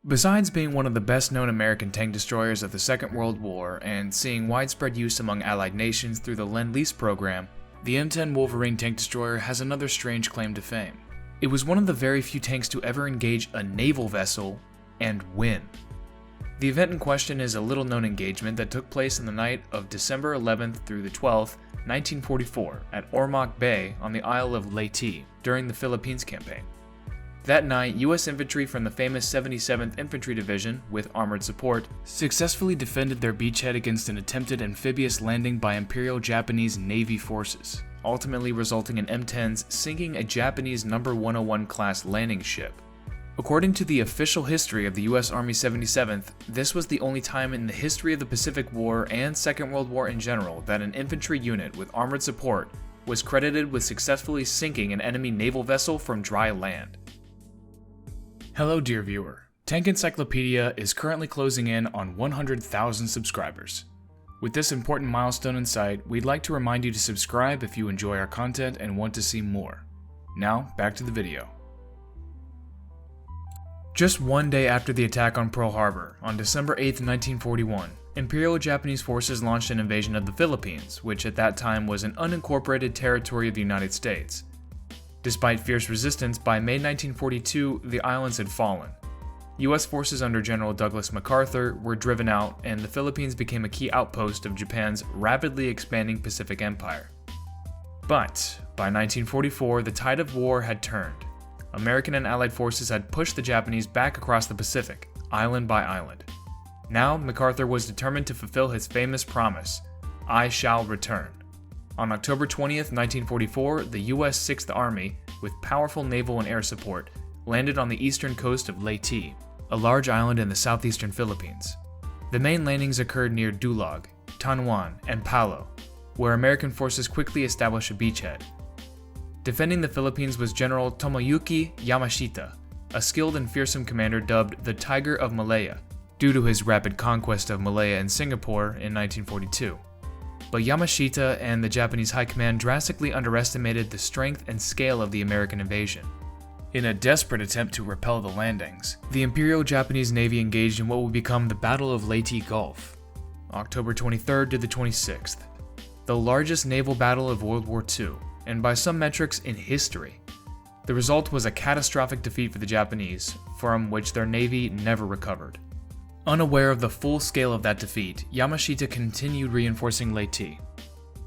Besides being one of the best-known American tank destroyers of the Second World War and seeing widespread use among Allied nations through the Lend-Lease program, the M10 Wolverine Tank Destroyer has another strange claim to fame. It was one of the very few tanks to ever engage a naval vessel and win. The event in question is a little-known engagement that took place on the night of December 11th through the 12th, 1944, at Ormoc Bay on the Isle of Leyte during the Philippines campaign. That night, U.S. infantry from the famous 77th Infantry Division, with armored support, successfully defended their beachhead against an attempted amphibious landing by Imperial Japanese Navy forces, ultimately resulting in M10s sinking a Japanese No.101-class landing ship. According to the official history of the U.S. Army 77th, this was the only time in the history of the Pacific War and Second World War in general that an infantry unit with armored support was credited with successfully sinking an enemy naval vessel from dry land. Hello dear viewer, Tank Encyclopedia is currently closing in on 100,000 subscribers. With this important milestone in sight, we'd like to remind you to subscribe if you enjoy our content and want to see more. Now, back to the video. Just one day after the attack on Pearl Harbor, on December 8, 1941, Imperial Japanese forces launched an invasion of the Philippines, which at that time was an unincorporated territory of the United States. Despite fierce resistance, by May 1942, the islands had fallen. U.S. forces under General Douglas MacArthur were driven out, and the Philippines became a key outpost of Japan's rapidly expanding Pacific Empire. But by 1944, the tide of war had turned. American and Allied forces had pushed the Japanese back across the Pacific, island by island. Now, MacArthur was determined to fulfill his famous promise, "I shall return." On October 20th, 1944, the U.S. 6th Army, with powerful naval and air support, landed on the eastern coast of Leyte, a large island in the southeastern Philippines. The main landings occurred near Dulag, Tanauan, and Palo, where American forces quickly established a beachhead. Defending the Philippines was General Tomoyuki Yamashita, a skilled and fearsome commander dubbed the Tiger of Malaya, due to his rapid conquest of Malaya and Singapore in 1942. But Yamashita and the Japanese High Command drastically underestimated the strength and scale of the American invasion. In a desperate attempt to repel the landings, the Imperial Japanese Navy engaged in what would become the Battle of Leyte Gulf, October 23rd to the 26th, the largest naval battle of World War II, and by some metrics in history. The result was a catastrophic defeat for the Japanese, from which their navy never recovered. Unaware of the full scale of that defeat, Yamashita continued reinforcing Leyte.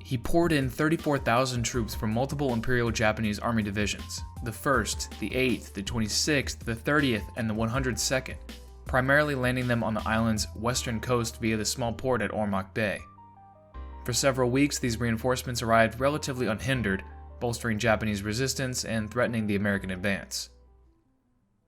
He poured in 34,000 troops from multiple Imperial Japanese Army divisions, the 1st, the 8th, the 26th, the 30th, and the 102nd, primarily landing them on the island's western coast via the small port at Ormoc Bay. For several weeks, these reinforcements arrived relatively unhindered, bolstering Japanese resistance and threatening the American advance.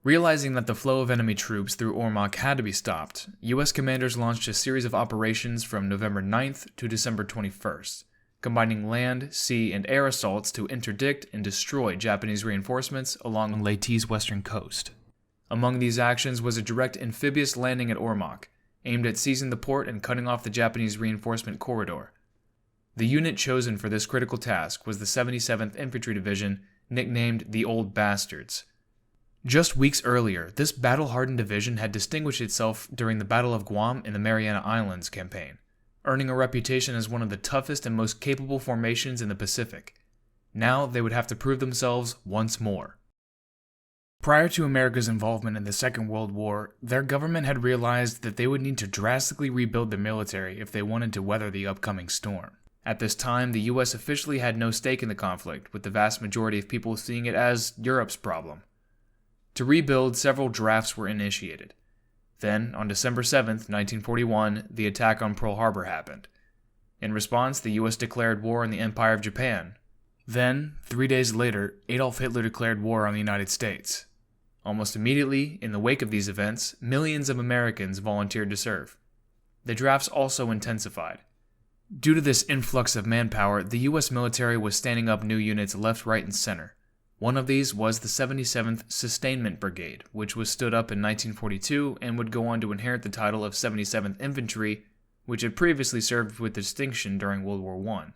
Realizing that the flow of enemy troops through Ormoc had to be stopped, U.S. commanders launched a series of operations from November 9th to December 21st, combining land, sea, and air assaults to interdict and destroy Japanese reinforcements along Leyte's western coast. Among these actions was a direct amphibious landing at Ormoc, aimed at seizing the port and cutting off the Japanese reinforcement corridor. The unit chosen for this critical task was the 77th Infantry Division, nicknamed the Old Bastards. Just weeks earlier, this battle-hardened division had distinguished itself during the Battle of Guam and the Mariana Islands campaign, earning a reputation as one of the toughest and most capable formations in the Pacific. Now they would have to prove themselves once more. Prior to America's involvement in the Second World War, their government had realized that they would need to drastically rebuild their military if they wanted to weather the upcoming storm. At this time, the U.S. officially had no stake in the conflict, with the vast majority of people seeing it as Europe's problem. To rebuild, several drafts were initiated. Then, on December 7, 1941, the attack on Pearl Harbor happened. In response, the U.S. declared war on the Empire of Japan. Then, 3 days later, Adolf Hitler declared war on the United States. Almost immediately, in the wake of these events, millions of Americans volunteered to serve. The drafts also intensified. Due to this influx of manpower, the U.S. military was standing up new units left, right, and center. One of these was the 77th Sustainment Brigade, which was stood up in 1942 and would go on to inherit the title of 77th Infantry, which had previously served with distinction during World War I.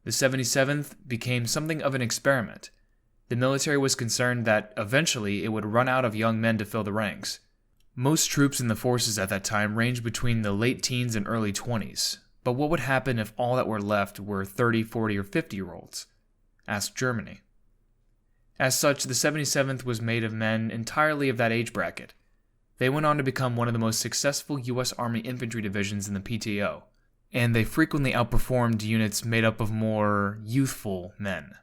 The 77th became something of an experiment. The military was concerned that eventually it would run out of young men to fill the ranks. Most troops in the forces at that time ranged between the late teens and early 20s, but what would happen if all that were left were 30, 40, or 50-year-olds? Ask Germany. As such, the 77th was made of men entirely of that age bracket. They went on to become one of the most successful U.S. Army infantry divisions in the PTO, and they frequently outperformed units made up of more youthful men.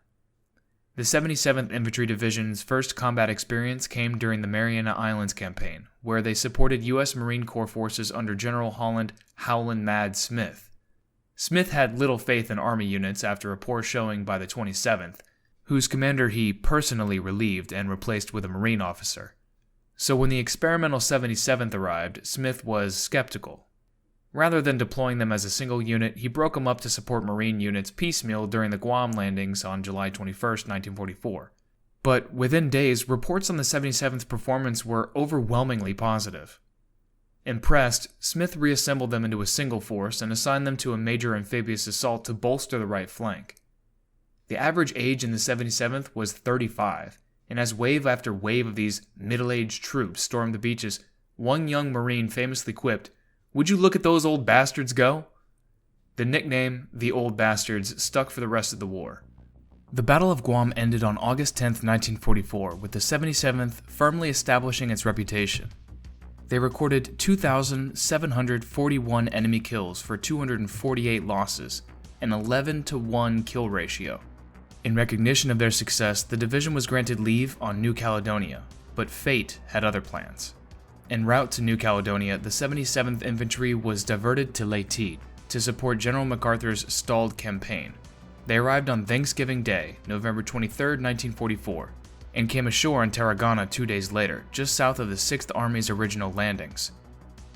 The 77th Infantry Division's first combat experience came during the Mariana Islands campaign, where they supported U.S. Marine Corps forces under General Holland Howland Mad Smith. Smith had little faith in Army units after a poor showing by the 27th, whose commander he personally relieved and replaced with a Marine officer. So when the experimental 77th arrived, Smith was skeptical. Rather than deploying them as a single unit, he broke them up to support Marine units piecemeal during the Guam landings on July 21, 1944. But within days, reports on the 77th performance were overwhelmingly positive. Impressed, Smith reassembled them into a single force and assigned them to a major amphibious assault to bolster the right flank. The average age in the 77th was 35, and as wave after wave of these middle-aged troops stormed the beaches, one young Marine famously quipped, "Would you look at those old bastards go?" The nickname, the Old Bastards, stuck for the rest of the war. The Battle of Guam ended on August 10, 1944, with the 77th firmly establishing its reputation. They recorded 2,741 enemy kills for 248 losses, an 11-to-1 kill ratio. In recognition of their success, the division was granted leave on New Caledonia, but fate had other plans. En route to New Caledonia, the 77th Infantry was diverted to Leyte to support General MacArthur's stalled campaign. They arrived on Thanksgiving Day, November 23, 1944, and came ashore in Tarragona 2 days later, just south of the 6th Army's original landings.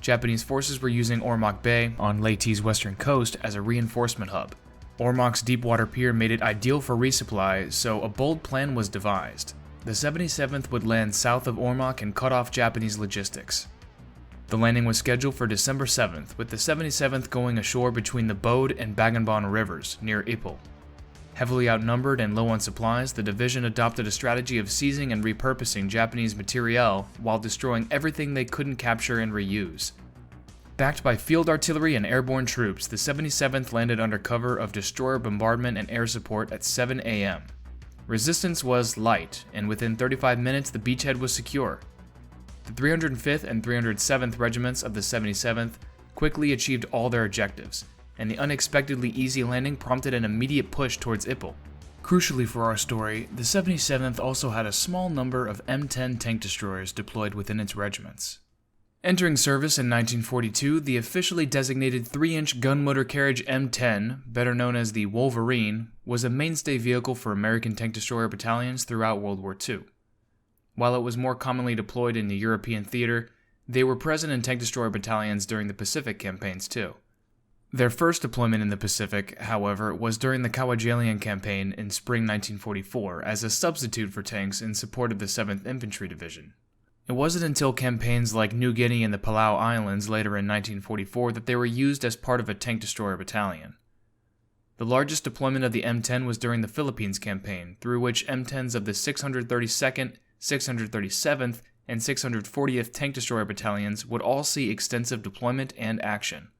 Japanese forces were using Ormoc Bay on Leyte's western coast as a reinforcement hub. Ormoc's deepwater pier made it ideal for resupply, so a bold plan was devised. The 77th would land south of Ormoc and cut off Japanese logistics. The landing was scheduled for December 7th, with the 77th going ashore between the Bode and Baganbon rivers, near Ipoh. Heavily outnumbered and low on supplies, the division adopted a strategy of seizing and repurposing Japanese materiel while destroying everything they couldn't capture and reuse. Backed by field artillery and airborne troops, the 77th landed under cover of destroyer bombardment and air support at 7 a.m. Resistance was light, and within 35 minutes the beachhead was secure. The 305th and 307th Regiments of the 77th quickly achieved all their objectives, and the unexpectedly easy landing prompted an immediate push towards Ipoh. Crucially for our story, the 77th also had a small number of M10 tank destroyers deployed within its regiments. Entering service in 1942, the officially designated 3-inch gun motor carriage M10, better known as the Wolverine, was a mainstay vehicle for American tank destroyer battalions throughout World War II. While it was more commonly deployed in the European theater, they were present in tank destroyer battalions during the Pacific campaigns too. Their first deployment in the Pacific, however, was during the Kwajalein campaign in spring 1944 as a substitute for tanks in support of the 7th Infantry Division. It wasn't until campaigns like New Guinea and the Palau Islands later in 1944 that they were used as part of a tank destroyer battalion. The largest deployment of the M10 was during the Philippines campaign, through which M10s of the 632nd, 637th, and 640th Tank Destroyer Battalions would all see extensive deployment and action.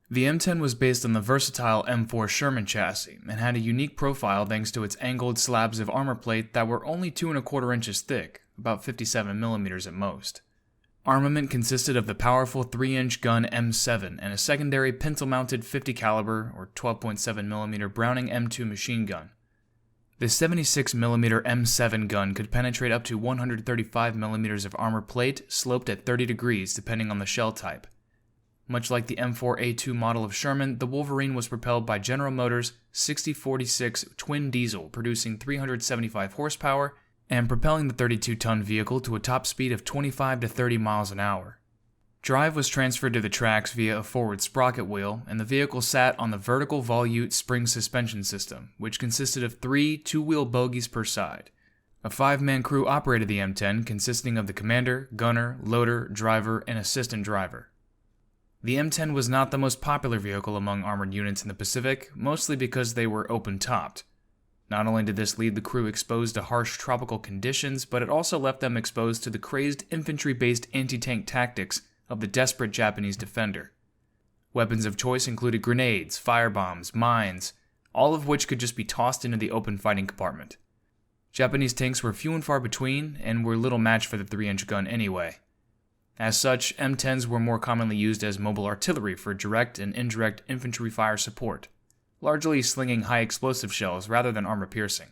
The M10 was based on the versatile M4 Sherman chassis and had a unique profile thanks to its angled slabs of armor plate that were only 2¼ inches thick, about 57 millimeters at most. Armament consisted of the powerful 3-inch gun M7 and a secondary pintle-mounted 50 caliber or 12.7 millimeter Browning M2 machine gun. The 76mm M7 gun could penetrate up to 135 millimeters of armor plate sloped at 30 degrees depending on the shell type. Much like the M4A2 model of Sherman, the Wolverine was propelled by General Motors' 6046 twin diesel, producing 375 horsepower and propelling the 32-ton vehicle to a top speed of 25 to 30 miles an hour. Drive was transferred to the tracks via a forward sprocket wheel, and the vehicle sat on the vertical volute spring suspension system, which consisted of 3 two-wheel bogies per side. A 5-man crew operated the M10, consisting of the commander, gunner, loader, driver, and assistant driver. The M10 was not the most popular vehicle among armored units in the Pacific, mostly because they were open-topped. Not only did this leave the crew exposed to harsh tropical conditions, but it also left them exposed to the crazed infantry-based anti-tank tactics of the desperate Japanese defender. Weapons of choice included grenades, firebombs, mines, all of which could just be tossed into the open fighting compartment. Japanese tanks were few and far between, and were little match for the 3-inch gun anyway. As such, M10s were more commonly used as mobile artillery for direct and indirect infantry fire support, largely slinging high explosive shells rather than armor-piercing.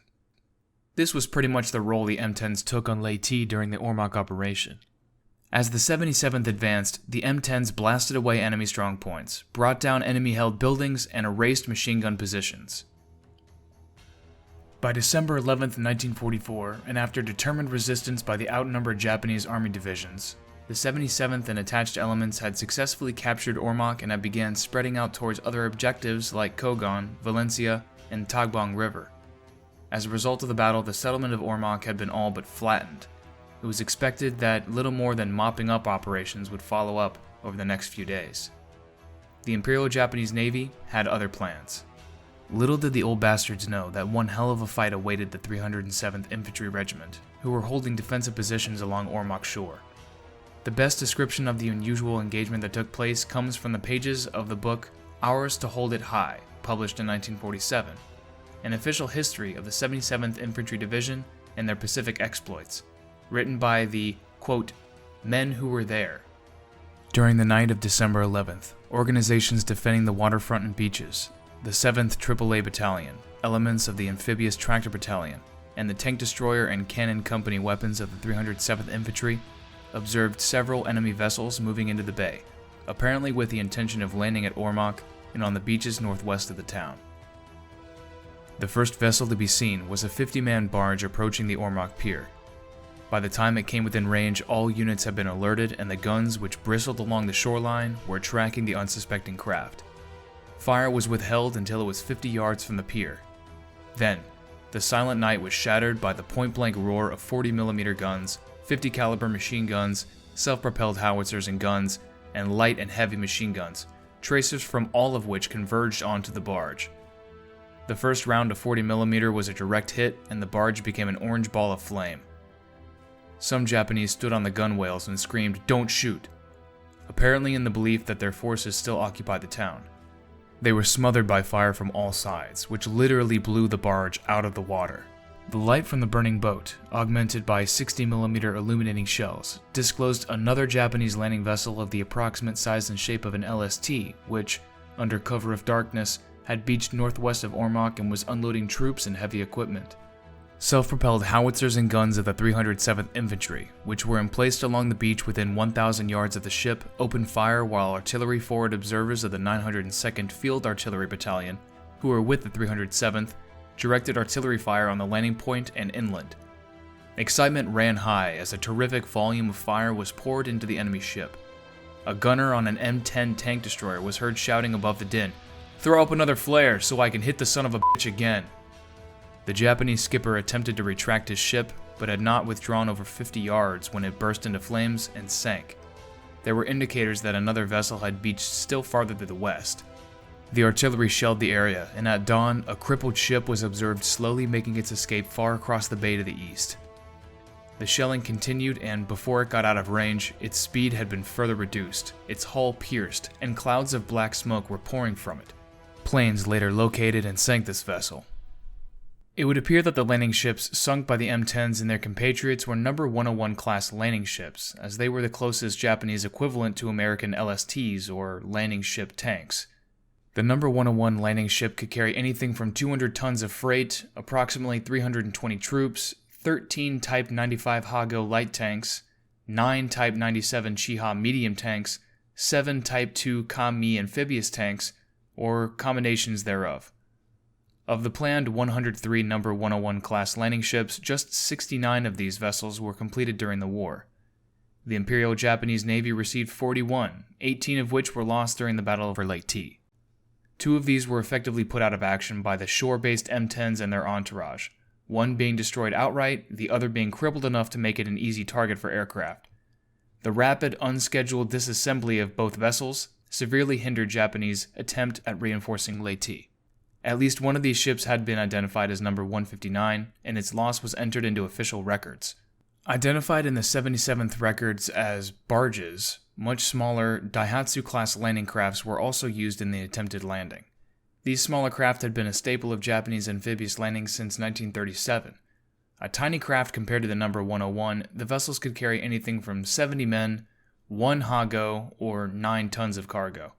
This was pretty much the role the M10s took on Leyte during the Ormoc operation. As the 77th advanced, the M10s blasted away enemy strongpoints, brought down enemy-held buildings, and erased machine gun positions. By December 11, 1944, and after determined resistance by the outnumbered Japanese army divisions, the 77th and attached elements had successfully captured Ormoc and had began spreading out towards other objectives like Kogon, Valencia, and Tagbong River. As a result of the battle, the settlement of Ormoc had been all but flattened. It was expected that little more than mopping up operations would follow up over the next few days. The Imperial Japanese Navy had other plans. Little did the old bastards know that one hell of a fight awaited the 307th Infantry Regiment, who were holding defensive positions along Ormoc shore. The best description of the unusual engagement that took place comes from the pages of the book Ours to Hold It High, published in 1947, an official history of the 77th Infantry Division and their Pacific exploits, written by the, quote, men who were there. During the night of December 11th, organizations defending the waterfront and beaches, the 7th AAA Battalion, elements of the Amphibious Tractor Battalion, and the Tank Destroyer and Cannon Company weapons of the 307th Infantry, observed several enemy vessels moving into the bay, apparently with the intention of landing at Ormoc and on the beaches northwest of the town. The first vessel to be seen was a 50-man barge approaching the Ormoc pier. By the time it came within range, all units had been alerted and the guns which bristled along the shoreline were tracking the unsuspecting craft. Fire was withheld until it was 50 yards from the pier. Then, the silent night was shattered by the point-blank roar of 40mm guns, 50 caliber machine guns, self-propelled howitzers and guns, and light and heavy machine guns, tracers from all of which converged onto the barge. The first round of 40mm was a direct hit, and the barge became an orange ball of flame. Some Japanese stood on the gunwales and screamed, "Don't shoot!" apparently in the belief that their forces still occupied the town. They were smothered by fire from all sides, which literally blew the barge out of the water. The light from the burning boat, augmented by 60mm illuminating shells, disclosed another Japanese landing vessel of the approximate size and shape of an LST, which, under cover of darkness, had beached northwest of Ormoc and was unloading troops and heavy equipment. Self-propelled howitzers and guns of the 307th Infantry, which were emplaced along the beach within 1,000 yards of the ship, opened fire while artillery forward observers of the 902nd Field Artillery Battalion, who were with the 307th, directed artillery fire on the landing point and inland. Excitement ran high as a terrific volume of fire was poured into the enemy ship. A gunner on an M10 Tank Destroyer was heard shouting above the din, "Throw up another flare so I can hit the son of a bitch again." The Japanese skipper attempted to retract his ship, but had not withdrawn over 50 yards when it burst into flames and sank. There were indicators that another vessel had beached still farther to the west. The artillery shelled the area, and at dawn, a crippled ship was observed slowly making its escape far across the bay to the east. The shelling continued, and before it got out of range, its speed had been further reduced, its hull pierced, and clouds of black smoke were pouring from it. Planes later located and sank this vessel. It would appear that the landing ships sunk by the M10s and their compatriots were No. 101-class landing ships, as they were the closest Japanese equivalent to American LSTs, or landing ship tanks. The No. 101 landing ship could carry anything from 200 tons of freight, approximately 320 troops, 13 Type 95 Hago light tanks, 9 Type 97 Chiha medium tanks, 7 Type 2 Kami amphibious tanks, or combinations thereof. Of the planned 103 No. 101-class landing ships, just 69 of these vessels were completed during the war. The Imperial Japanese Navy received 41, 18 of which were lost during the Battle of Leyte. 2 of these were effectively put out of action by the shore-based M10s and their entourage, one being destroyed outright, the other being crippled enough to make it an easy target for aircraft. The rapid, unscheduled disassembly of both vessels severely hindered Japanese attempt at reinforcing Leyte. At least one of these ships had been identified as number 159, and its loss was entered into official records. Identified in the 77th records as barges, much smaller Daihatsu-class landing crafts were also used in the attempted landing. These smaller craft had been a staple of Japanese amphibious landings since 1937. A tiny craft compared to the number 101, the vessels could carry anything from 70 men, 1 hago, or 9 tons of cargo.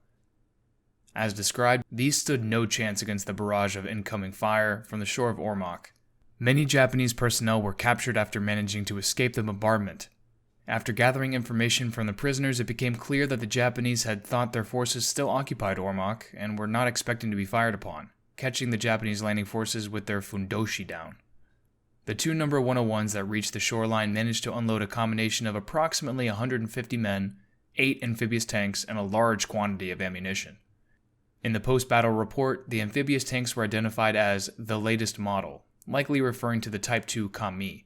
As described, these stood no chance against the barrage of incoming fire from the shore of Ormoc. Many Japanese personnel were captured after managing to escape the bombardment. After gathering information from the prisoners, it became clear that the Japanese had thought their forces still occupied Ormoc and were not expecting to be fired upon, catching the Japanese landing forces with their fundoshi down. The 2 number 101s that reached the shoreline managed to unload a combination of approximately 150 men, 8 amphibious tanks, and a large quantity of ammunition. In the post-battle report, the amphibious tanks were identified as the latest model, likely referring to the Type 2 Kami.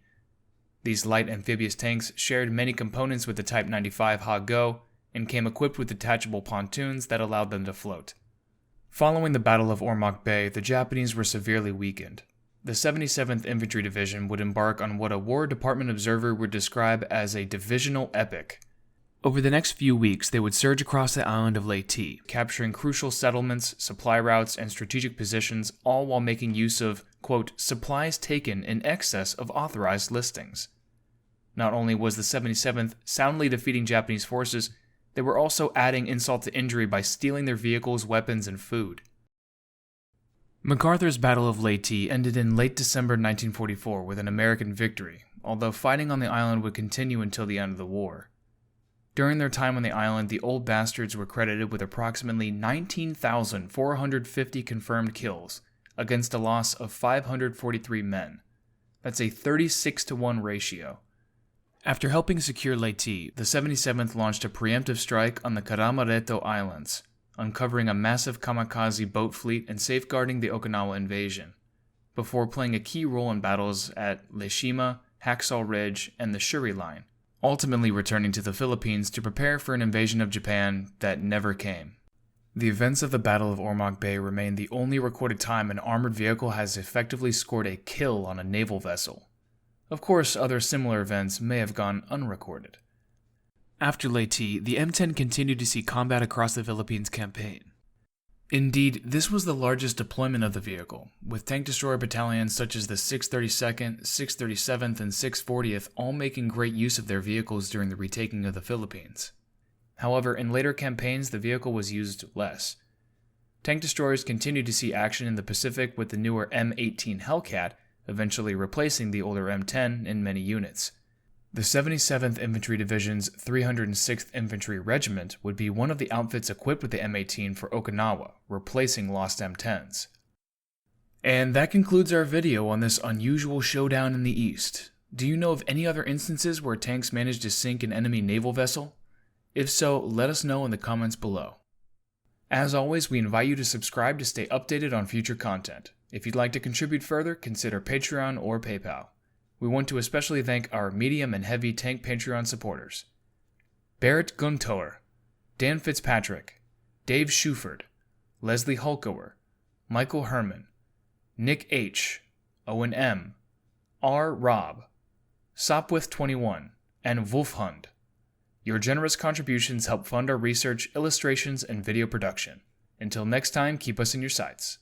These light amphibious tanks shared many components with the Type 95 Ha-Go and came equipped with detachable pontoons that allowed them to float. Following the Battle of Ormoc Bay, the Japanese were severely weakened. The 77th Infantry Division would embark on what a War Department observer would describe as a divisional epic. Over the next few weeks, they would surge across the island of Leyte, capturing crucial settlements, supply routes, and strategic positions, all while making use of, quote, supplies taken in excess of authorized listings. Not only was the 77th soundly defeating Japanese forces, they were also adding insult to injury by stealing their vehicles, weapons, and food. MacArthur's Battle of Leyte ended in late December 1944 with an American victory, although fighting on the island would continue until the end of the war. During their time on the island, the old bastards were credited with approximately 19,450 confirmed kills, against a loss of 543 men. That's a 36-to-1 ratio. After helping secure Leyte, the 77th launched a preemptive strike on the Karamareto Islands, uncovering a massive kamikaze boat fleet and safeguarding the Okinawa invasion, before playing a key role in battles at Leshima, Hacksaw Ridge, and the Shuri Line, ultimately returning to the Philippines to prepare for an invasion of Japan that never came. The events of the Battle of Ormoc Bay remain the only recorded time an armored vehicle has effectively scored a kill on a naval vessel. Of course, other similar events may have gone unrecorded. After Leyte, the M10 continued to see combat across the Philippines campaign. Indeed, this was the largest deployment of the vehicle, with tank destroyer battalions such as the 632nd, 637th, and 640th all making great use of their vehicles during the retaking of the Philippines. However, in later campaigns, the vehicle was used less. Tank destroyers continued to see action in the Pacific with the newer M18 Hellcat, eventually replacing the older M10 in many units. The 77th Infantry Division's 306th Infantry Regiment would be one of the outfits equipped with the M18 for Okinawa, replacing lost M10s. And that concludes our video on this unusual showdown in the East. Do you know of any other instances where tanks managed to sink an enemy naval vessel? If so, let us know in the comments below. As always, we invite you to subscribe to stay updated on future content. If you'd like to contribute further, consider Patreon or PayPal. We want to especially thank our medium and heavy tank Patreon supporters: Barrett Guntower, Dan Fitzpatrick, Dave Shuford, Leslie Hulkower, Michael Herman, Nick H., Owen M., R. Rob, Sopwith21, and Wolfhund. Your generous contributions help fund our research, illustrations, and video production. Until next time, keep us in your sights.